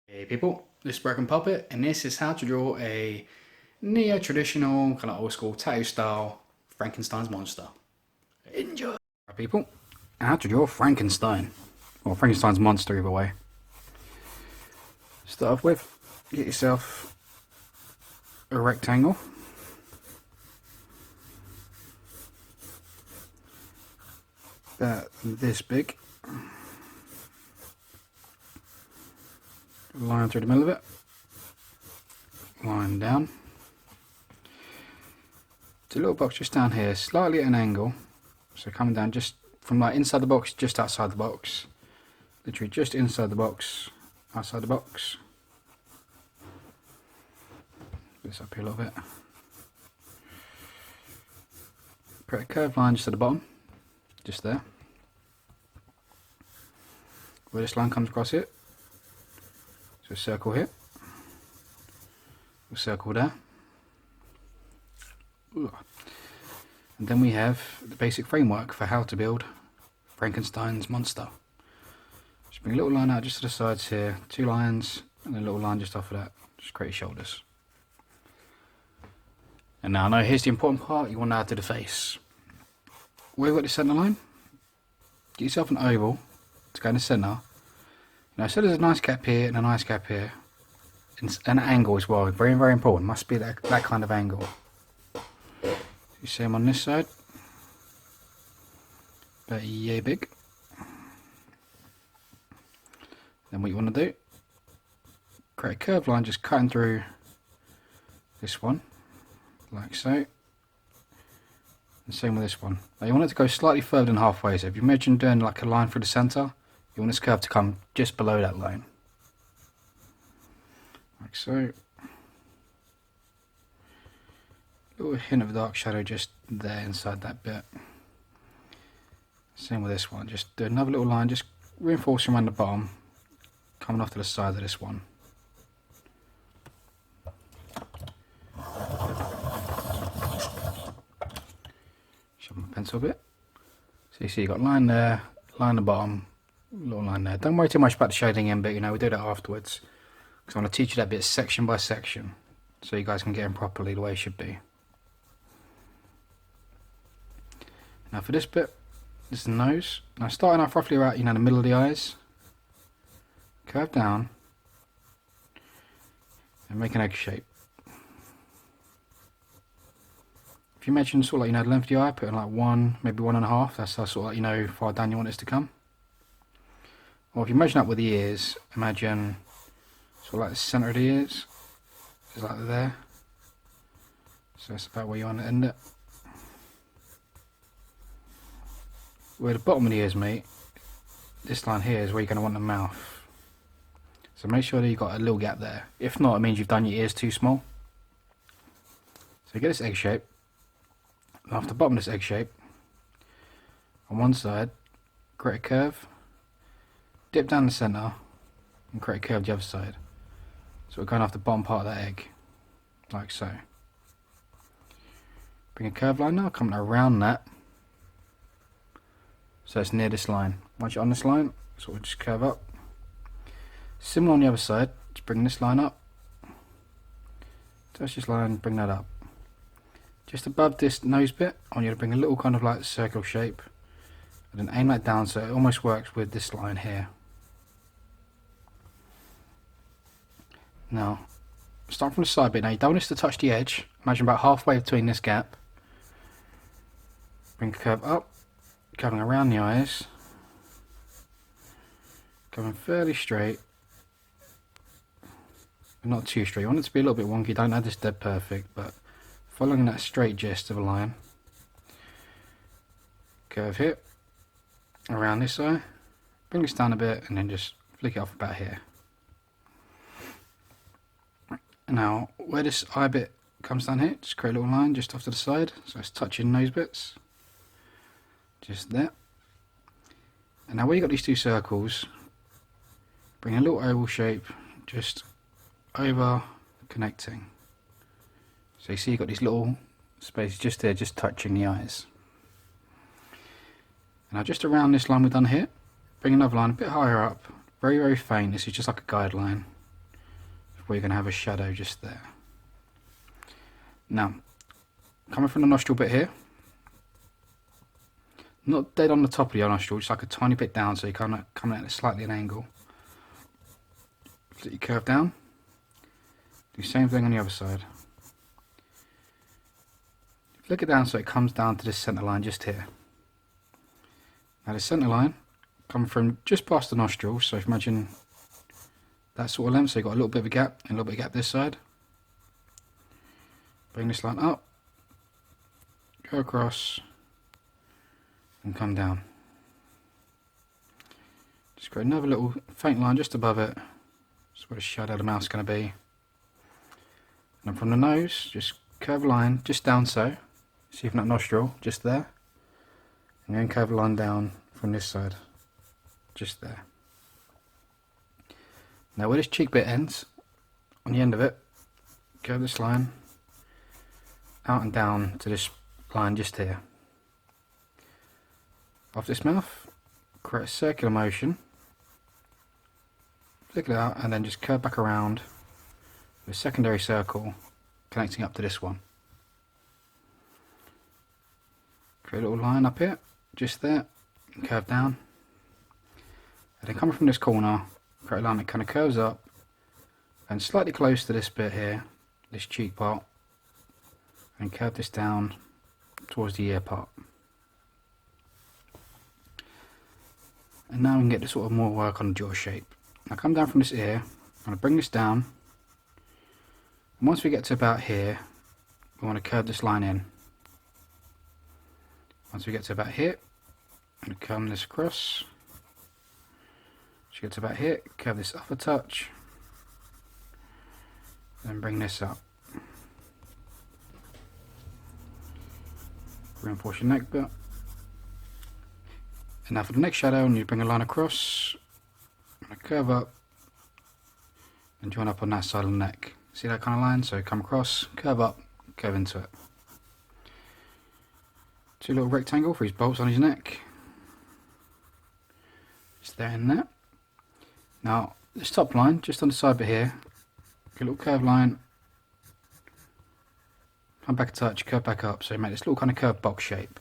Hey people, this is Broken Puppet, and this is how to draw a neo-traditional, kind of old-school tattoo style Frankenstein's monster. Enjoy! Alright people, how to draw Frankenstein, or Frankenstein's monster either way. Start off with, get yourself a rectangle. About this big. Line through the middle of it. Line down. It's a little box just down here, slightly at an angle. So coming down just from like inside the box, just outside the box. Literally just inside the box, outside the box. This up here a little bit. Put a curved line just at the bottom, just there. Where this line comes across it. So a circle here, a circle there. Ooh. And then we have the basic framework for how to build Frankenstein's monster. Just bring a little line out just to the sides here, 2 lines, and a little line just off of that, just create your shoulders. And now here's the important part, you want to add to the face. Where you've got the centre line, get yourself an oval to go in the centre. Now, so there's a nice gap here and a nice gap here, and an angle as well. Very, very important. Must be that kind of angle. You see them on this side, about yay big. Then what you want to do, create a curved line, just cutting through this one, like so. And same with this one. Now you want it to go slightly further than halfway. So if you imagine doing like a line through the centre, you want this curve to come just below that line. Like so. Little hint of dark shadow just there inside that bit. Same with this one. Just do another little line, just reinforcing around the bottom, coming off to the side of this one. Shove my pencil a bit. So you see you got line there, line at the bottom, little line there. Don't worry too much about the shading in, but you know, we do that afterwards. Because I want to teach you that bit section by section, so you guys can get in properly the way it should be. Now for this bit, this is the nose. Now starting off roughly right, you know, the middle of the eyes. Curve down. And make an egg shape. If you imagine sort of like, you know, the length of the eye, put in like 1, maybe 1.5, that's how sort of like, you know, far down you want this to come. Or if you imagine that with the ears, imagine sort of like the centre of the ears is like there. So that's about where you want to end it. Where the bottom of the ears meet, this line here is where you're going to want the mouth. So make sure that you've got a little gap there. If not, it means you've done your ears too small. So you get this egg shape. And off the bottom of this egg shape, on one side, create a curve. Dip down the centre and create a curve the other side. So we're going off the bottom part of that egg, like so. Bring a curved line now, coming around that. So it's near this line. Once you're on this line, so we'll just curve up. Similar on the other side, just bring this line up. Touch this line, bring that up. Just above this nose bit, I want you to bring a little kind of like circle shape. And then aim that down so it almost works with this line here. Now, start from the side bit. Now you don't want this to touch the edge. Imagine about halfway between this gap. Bring the curve up, coming around the eyes. Going fairly straight. But not too straight. You want it to be a little bit wonky. Don't have this dead perfect, but following that straight gist of a line. Curve here. Around this eye. Bring this down a bit and then just flick it off about here. Now, where this eye bit comes down here, just create a little line just off to the side, so it's touching those bits. Just there. And now where you've got these 2 circles, bring a little oval shape just over connecting. So you see you've got these little spaces just there, just touching the eyes. Now just around this line we've done here, bring another line a bit higher up, very, very faint. This is just like a guideline where you're going to have a shadow just there. Now, coming from the nostril bit here, not dead on the top of your nostril, just like a tiny bit down, so you're kind of coming at it slightly an angle. Let you curve down. Do the same thing on the other side. Flick it down so it comes down to this centre line just here. Now the centre line coming from just past the nostril, so if you imagine that sort of length, so you've got a little bit of a gap and a little bit of gap this side. Bring this line up, go across and come down. Just got another little faint line just above it. That's where the shadow of the mouth's going to be. And then from the nose, just curve a line just down so. See from that nostril, just there. And then curve a line down from this side, just there. Now where this cheek bit ends, on the end of it, curve this line out and down to this line just here. Off this mouth, create a circular motion, flick it out and then just curve back around with a secondary circle connecting up to this one. Create a little line up here, just there, and curve down. And then coming from this corner, create a line that kind of curves up and slightly close to this bit here, this cheek part, and curve this down towards the ear part. And now we can get the sort of more work on the jaw shape. Now come down from this ear, I'm going to bring this down, and once we get to about here, we want to curve this line in. Once we get to about here, I'm going to come this across. Once you get to about here, curve this up a touch, then bring this up. Reinforce your neck bit. And now for the next shadow, and you bring a line across, and curve up, and join up on that side of the neck. See that kind of line? So come across, curve up, curve into it. Two little rectangle for his bolts on his neck. Just there and there. Now this top line, just on the side bit here, a little curved line, come back a touch, curve back up, so you make this little kind of curved box shape.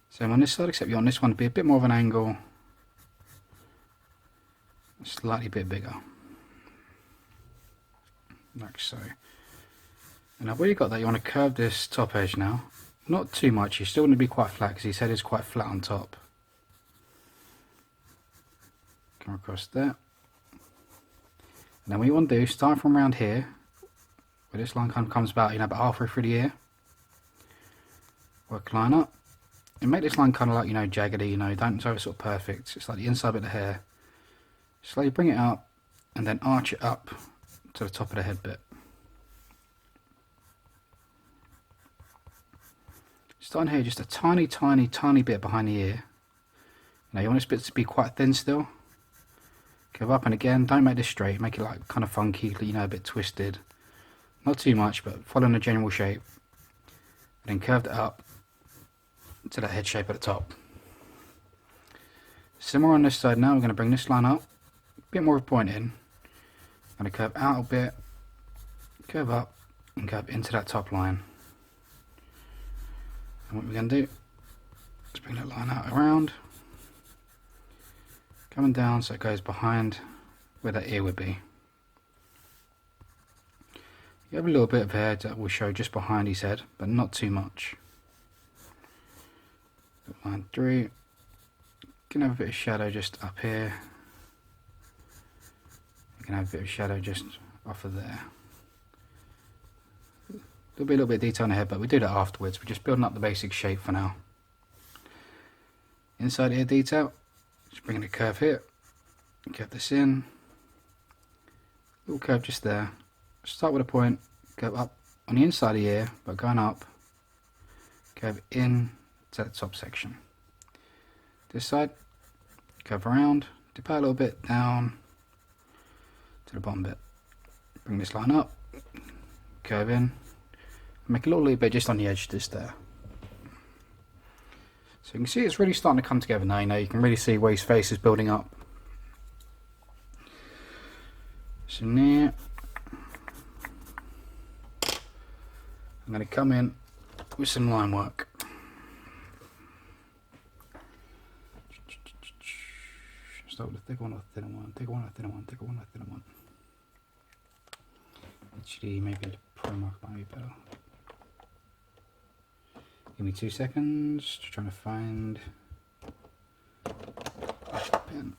Same on this side, except you want this one to be a bit more of an angle, slightly bit bigger, like so. And now where you got that, you want to curve this top edge now, not too much. You still want to be quite flat because his head is quite flat on top. Come across there. And then what you want to do, start from around here, where this line kind of comes about, about halfway through the ear. Work line up. And make this line kind of like, jaggedy, don't so it's sort of perfect. It's like the inside bit of the hair. Slowly bring it up, and then arch it up to the top of the head bit. Starting here, just a tiny, tiny, tiny bit behind the ear. Now you want this bit to be quite thin still. Curve up, and again, don't make this straight. Make it like kind of funky, a bit twisted. Not too much, but following the general shape. And then curve it up to that head shape at the top. Similar on this side now, we're going to bring this line up, a bit more of a point in. I'm going to curve out a bit, curve up, and curve into that top line. And what we're going to do is bring that line out around, coming down so it goes behind where that ear would be. You have a little bit of hair that will show just behind his head, but not too much. Line through. You can have a bit of shadow just up here. You can have a bit of shadow just off of there. There'll be a little bit of detail in the head, but we do that afterwards. We're just building up the basic shape for now. Inside ear detail, just bringing a curve here. Curve this in. Little curve just there. Start with a point, curve up on the inside of the ear, but going up. Curve in to the top section. This side, curve around, dip out a little bit down to the bottom bit. Bring this line up, curve in, make a little bit just on the edge just there. So you can see it's really starting to come together now. You can really see where his face is building up. So now I'm going to come in with some line work. Start with a thick one or a thinner one, thick one or a thinner one, thick one or a thinner one. Actually, maybe the pro mark might be better. Give me 2 seconds, just trying to find a pen.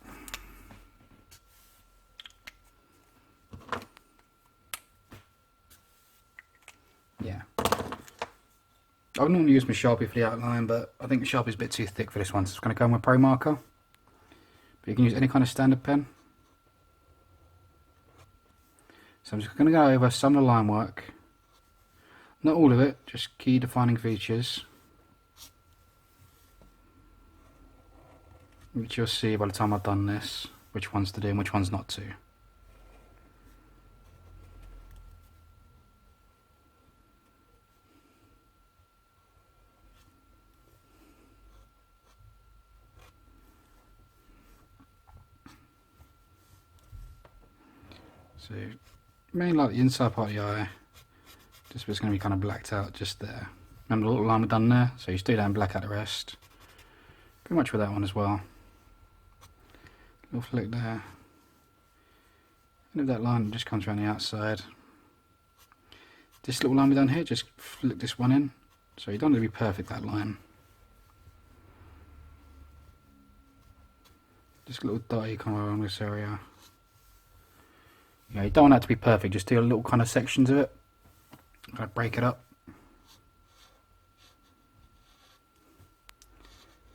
Yeah. I would normally use my Sharpie for the outline, but I think the Sharpie's a bit too thick for this one, so it's going to go with my pro marker. But you can use any kind of standard pen. So I'm just going to go over some of the line work. Not all of it, just key defining features. Which you'll see by the time I've done this, which ones to do and which ones not to. So, mainly like the inside part of the eye, just it's going to be kind of blacked out just there. Remember the little line we've done there? So you just do that and black out the rest. Pretty much with that one as well. Little flick there. And if that line just comes around the outside. This little line we've done here, just flick this one in. So you don't want it to be perfect, that line. Just a little dotty kind of around this area. Yeah, you don't want that to be perfect, just do a little kind of sections of it. Kind of break it up.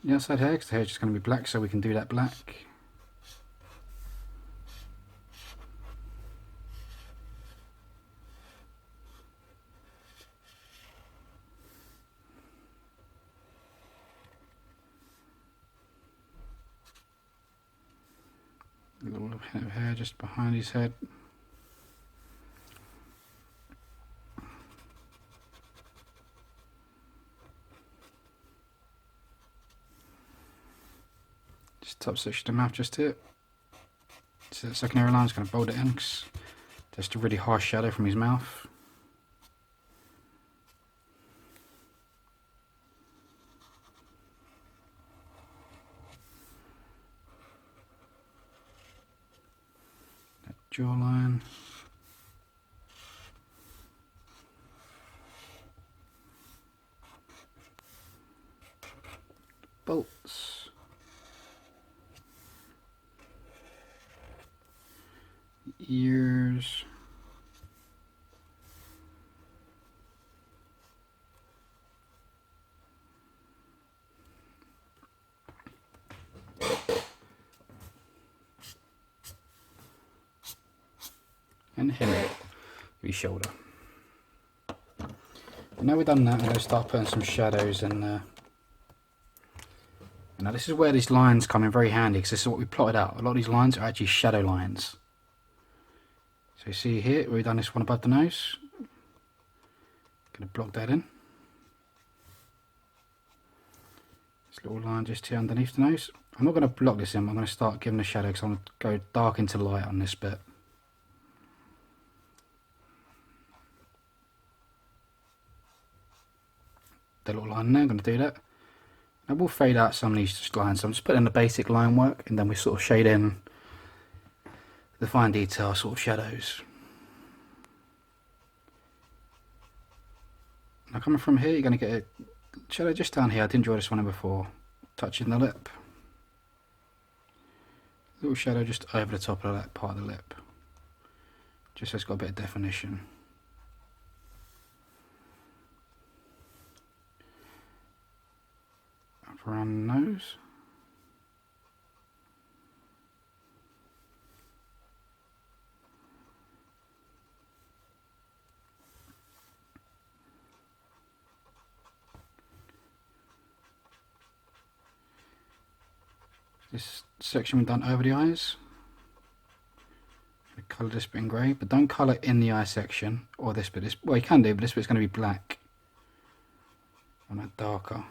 The outside hair, because the hair is just going to be black, so we can do that black. A little bit of hair just behind his head. Just top section of the mouth just here. So that secondary line is going to bold it in, because that's a really harsh shadow from his mouth. That jawline. Bolts. Ears. And head. His shoulder. Now we've done that, I'm going to start putting some shadows in there. Now this is where these lines come in very handy, because this is what we plotted out. A lot of these lines are actually shadow lines. So you see here, we've done this one above the nose. Going to block that in. This little line just here underneath the nose. I'm not going to block this in, I'm going to start giving the shadow, because I'm going to go dark into light on this bit. The little line there, I'm going to do that. Now we'll fade out some of these lines, so I'm just putting in the basic line work, and then we sort of shade in the fine detail sort of shadows. Now coming from here, you're going to get a shadow just down here. I didn't draw this one in before. Touching the lip. Little shadow just over the top of that part of the lip. Just so it's got a bit of definition. Up around the nose. This section we've done over the eyes. Colour this bit in grey, but don't colour in the eye section or this bit. Well, you can do, but this bit's going to be black. And that darker.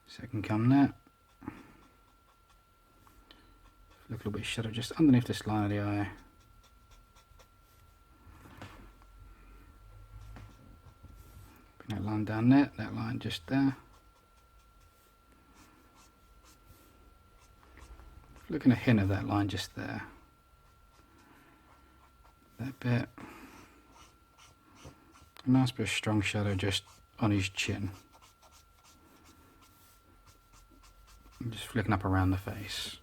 Second come there. Look a little bit of shadow just underneath this line of the eye. Bring that line down there, that line just there. Looking a hint of that line just there. That bit. A nice bit of strong shadow just on his chin. And just flicking up around the face.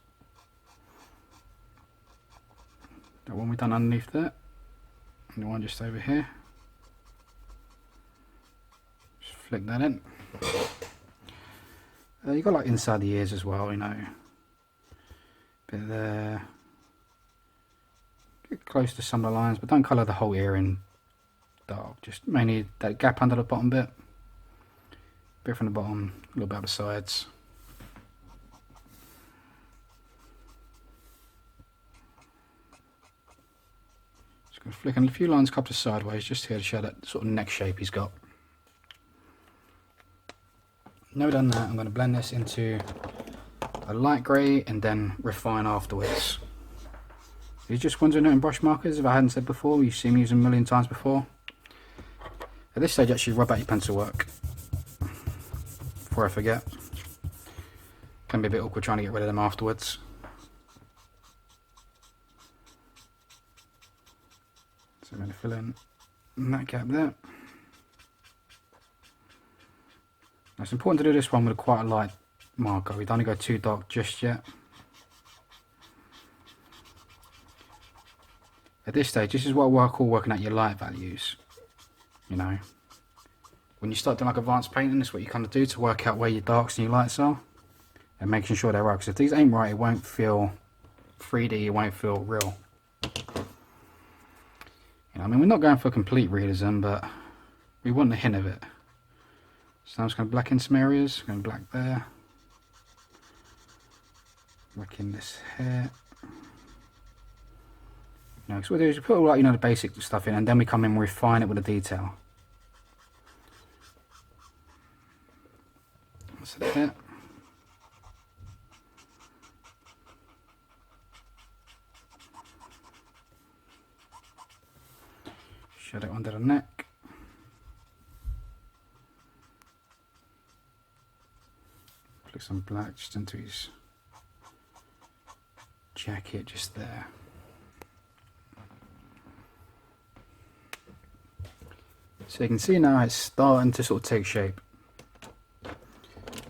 That one we done underneath that. And the one just over here. Just flick that in. You got like inside the ears as well, you know. Bit there. Get close to some of the lines, but don't colour the whole ear in dark. Just mainly that gap under the bottom bit. Bit from the bottom, a little bit up the sides. Just going to flick in a few lines cut to sideways just here to show that sort of neck shape he's got. Now we've done that, I'm going to blend this into a light grey and then refine afterwards. If you're just wondering about brush markers, if I hadn't said before, you've seen me use them a million times before. At this stage, actually rub out your pencil work before I forget. Can be a bit awkward trying to get rid of them afterwards. So I'm going to fill in that gap there. Now it's important to do this one with quite a light marker. We don't want to go too dark just yet. At this stage, this is what I call working out your light values. You know, when you start doing like advanced painting, this is what you kind of do to work out where your darks and your lights are, and making sure they're right. Because if these ain't right, it won't feel 3D. It won't feel real. You know, I mean, we're not going for complete realism, but we want a hint of it. So I'm just going to blacken some areas. Going black there. Blacken this here. You know, so what we do is we put all like, you know, the basic stuff in, and then we come in and refine it with the detail. So there. Shadow under the neck. Flick some black just into his jacket just there. So you can see now it's starting to sort of take shape. So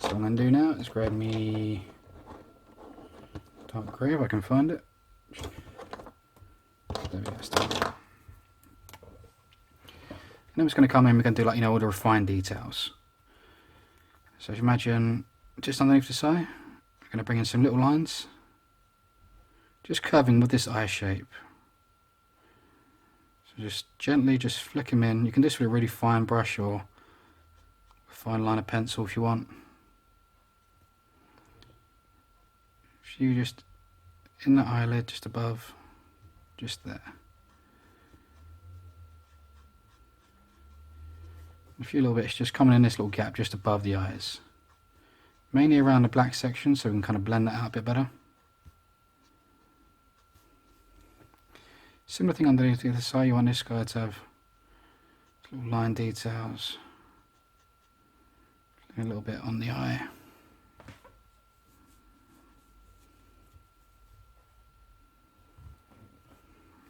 what I'm going to do now is grab me dark grey if I can find it. There we go, start. And then we're just going to come in, we're going to do like, you know, all the refined details. So if you imagine just underneath this eye, we're going to bring in some little lines. Just curving with this eye shape. So just gently just flick them in. You can do this with a really fine brush or a fine line of pencil if you want. If you just in the eyelid just above, just there. A few little bits just coming in this little gap just above the eyes. Mainly around the black section so we can kind of blend that out a bit better. Similar thing underneath the other side, you want this guy to have little line details. A little bit on the eye.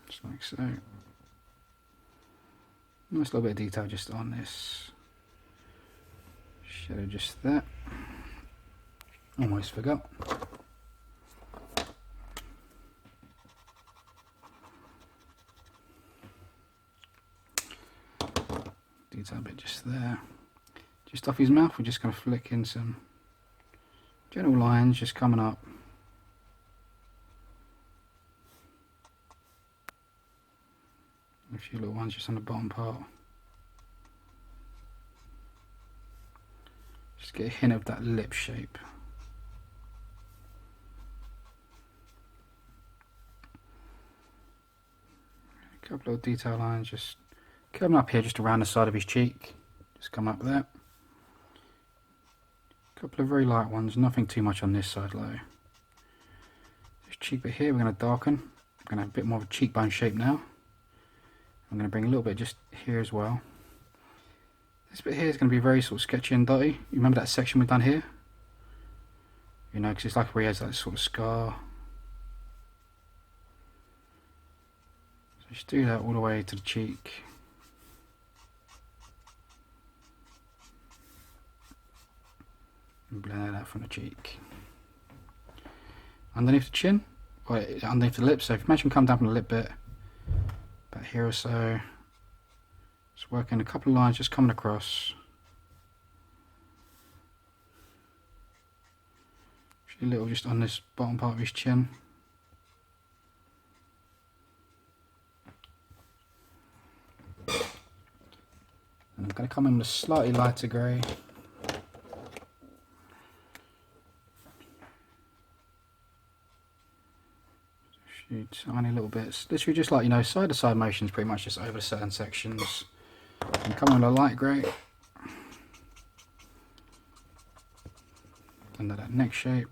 Just like so. Nice little bit of detail just on this shadow just there. Almost forgot. Detail bit just there. Just off his mouth, we're just going to flick in some general lines just coming up. A few little ones just on the bottom part. Just get a hint of that lip shape. A couple of detail lines just coming up here just around the side of his cheek. Just come up there. A couple of very light ones, nothing too much on this side though. This cheek bit here we're going to darken. I'm going to have a bit more of a cheekbone shape now. I'm going to bring a little bit just here as well. This bit here is going to be very sort of sketchy and dotty. You remember that section we've done here? You know, because it's like where he has that sort of scar. So just do that all the way to the cheek. And blend that out from the cheek. Underneath the chin, or underneath the lips. So if you imagine come down from the lip bit, about here or so. Just working a couple of lines just coming across. A little just on this bottom part of his chin. And I'm going to come in with a slightly lighter grey. A few tiny little bits. Literally just like, you know, side to side motions pretty much just over certain sections. And come in with a light grey. Under that neck shape.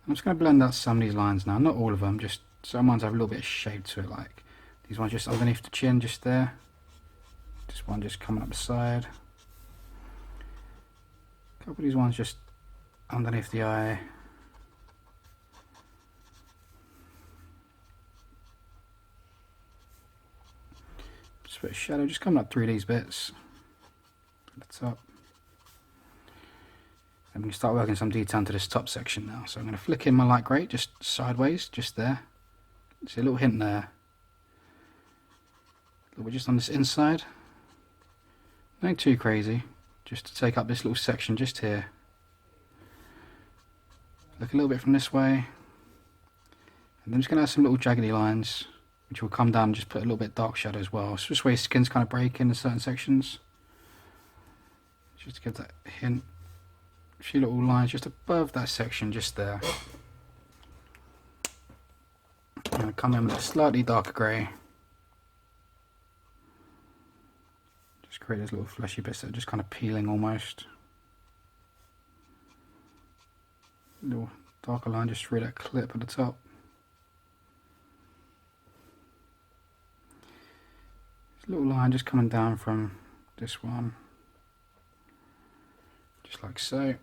I'm just going to blend out some of these lines now, not all of them, just some ones have a little bit of shape to it, like these ones just underneath the chin, just there. This one just coming up the side. A couple of these ones just underneath the eye. Just a bit of shadow, just coming up through these bits at the top. And we can start working some detail into this top section now. So I'm going to flick in my light grey just sideways, just there. See a little hint there. A little bit just on this inside. Nothing too crazy, just to take up this little section just here. Look a little bit from this way. And then I'm just going to add some little jaggedy lines, which will come down and just put a little bit dark shadow as well. So this way skin's kind of breaking in certain sections. Just to give that hint. A few little lines just above that section, just there. I'm going to come in with a slightly darker grey. Just create those little fleshy bits that are just kind of peeling almost. A little darker line just through that clip at the top. This little line just coming down from this one. Just like so.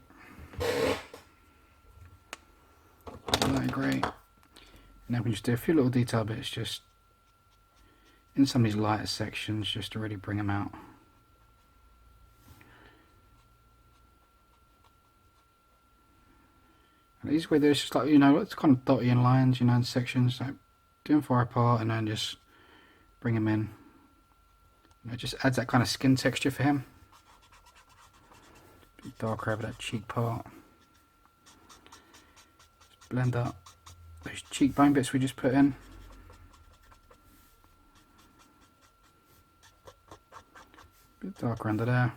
Light grey. And now we can just do a few little detail bits just in some of these lighter sections just to really bring them out. And the easy way to do it is just like, you know, it's kind of dotty in lines, you know, in sections, like do them far apart and then just bring them in. It just adds that kind of skin texture for him. A bit darker over that cheek part. Just blend up those cheekbone bits we just put in. A bit darker under there.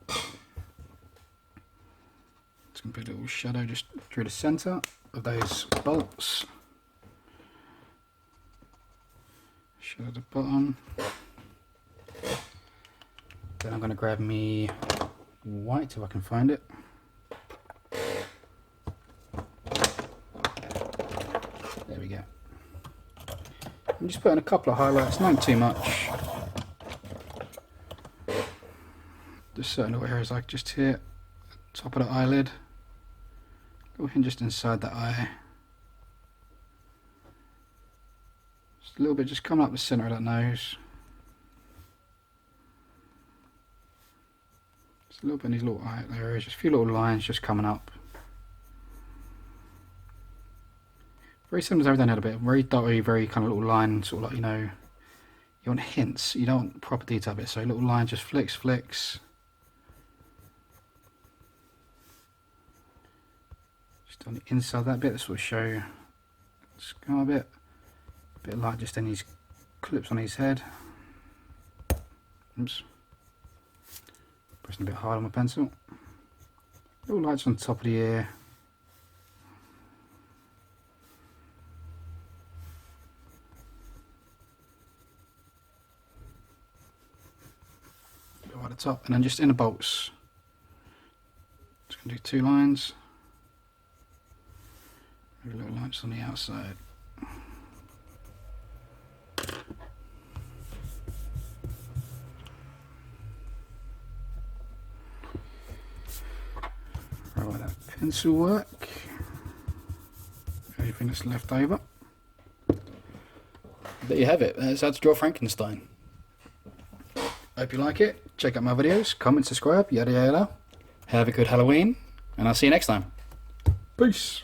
It's going to put a little shadow just through the centre of those bolts. Shadow at the bottom. Then I'm going to grab me white if I can find it. There we go. I'm just putting a couple of highlights, not too much. Just certain little areas like just here, top of the eyelid. Go in just inside the eye. Just a little bit just coming up the centre of that nose. Just a little bit in these little eye areas, just a few little lines just coming up. Very similar to everything a little bit, very dotty, very kind of little line, sort of like, you know, you want hints, you don't want proper detail bits, so little line just flicks. Just on the inside of that bit, this will show scar bit, a bit light just in these clips on his head. Oops. Pressing a bit hard on my pencil. Little lights on top of the ear. A bit right at the top, and then just in the bolts. Just Do 2 lines. Maybe little lines on the outside. Right, that pencil work. Everything that's left over. There you have it. That's how to draw Frankenstein. Hope you like it. Check out my videos, comment, subscribe, yada yada. Have a good Halloween, and I'll see you next time. Peace.